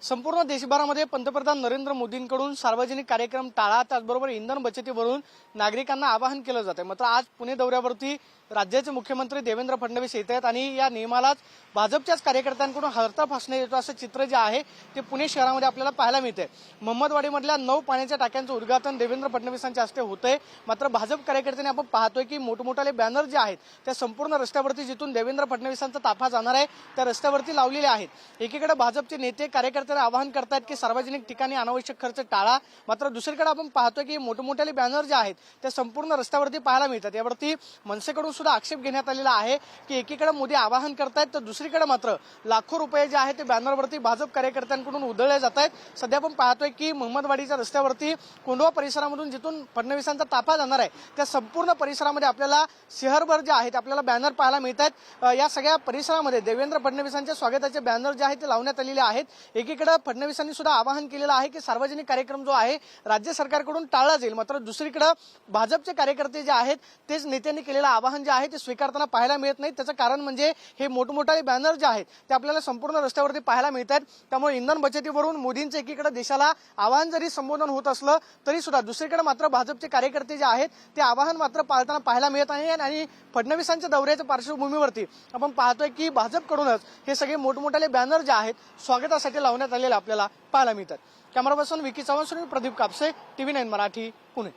संपूर्ण देशभरामध्ये पंतप्रधान नरेंद्र मोदींकडून सार्वजनिक कार्यक्रम टाळा, त्याचबरोबर इंधन बचतीवरून नागरिकांना आवाहन केलं जात आहे। मात्र आज पुणे दौऱ्यावरती राज्याचे मुख्यमंत्री देवेंद्र फडणवीस येत आहेत आणि या नियमालाच भाजपच्याच कार्यकर्त्यांकडून हरता फासण्यात येतो असं चित्र जे आहे ते पुणे शहरामध्ये आपल्याला पाहायला मिळते। महम्मदवाडीमधल्या 9 पाण्याच्या टाक्यांचं उद्घाटन देवेंद्र फडणवीसांच्या हस्ते होतंय। मात्र भाजप कार्यकर्त्यांनी आपण पाहतोय की मोठमोठाले बॅनर जे आहेत त्या संपूर्ण रस्त्यावरती जिथून देवेंद्र फडणवीसांचा ताफा जाणार आहे त्या रस्त्यावरती लावलेले आहेत। एकीकडे भाजपचे नेते कार्यकर्त्यांना आवाहन करतात की सार्वजनिक ठिकाणी अनावश्यक खर्च टाळा, मात्र दुसरीकडे आपण पाहतोय की मोठमोठाले बॅनर जे आहेत ते संपूर्ण रस्त्यावरती पाहायला मिळतात। यावरती मनसेकडून सुद्धा आक्षेप घेण्यात आलेला आहे की एकीकडे मोदी आवाहन करतायत तर दुसरीकडे मात्र लाखो रुपये जे आहेत ते बॅनरवरती भाजप कार्यकर्त्यांकडून उधळले जात आहेत। सध्या आपण पाहतोय की महम्मदवाडीच्या रस्त्यावरती कोंढवा परिसरामधून जिथून फडणवीसांचा ताफा जाणार आहे त्या संपूर्ण परिसरामध्ये आपल्याला शहरभर जे आहेत आपल्याला बॅनर पाहायला मिळतात। या सगळ्या परिसरामध्ये देवेंद्र फडणवीसांच्या स्वागताचे बॅनर जे आहेत ते लावण्यात आलेले आहेत। एकीकडे फडणवीसांनी सुद्धा आवाहन केलेलं आहे की सार्वजनिक कार्यक्रम जो आहे राज्य सरकारकडून टाळला जाईल, मात्र दुसरीकडे भाजपचे कार्यकर्ते जे आहेत तेच नेत्यांनी केलेलं आवाहन जे आहे ते स्वीकारताना पाहायला मिळत नाही। त्याचं कारण म्हणजे हे मोठमोठाले बॅनर जे आहेत ते आपल्याला संपूर्ण रस्त्यावरती पाहायला मिळतात। त्यामुळे इंधन बचतीवरून मोदींचं एकीकडे देशाला आवाहन जरी संबोधन होत असलं तरी सुद्धा दुसरीकडे मात्र भाजपचे कार्यकर्ते जे आहेत ते आवाहन मात्र पाळताना पाहायला मिळत आहे। आणि फडणवीसांच्या दौऱ्याच्या पार्श्वभूमीवरती आपण पाहतोय की भाजपकडूनच हे सगळे मोठमोठाले बॅनर जे आहेत स्वागतासाठी लावण्यात आलेले आपल्याला पाहायला मिळतात। Camera person Vicky Chavan, Pradeep Kapse, TV9 Marathi, Pune.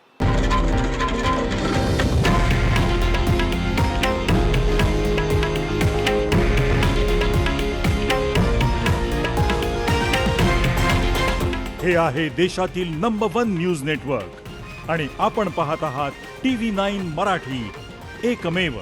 हे आहे देशातील नंबर 1 न्यूज नेटवर्क आणि आपण पाहत आहात TV9 मराठी, एकमेव।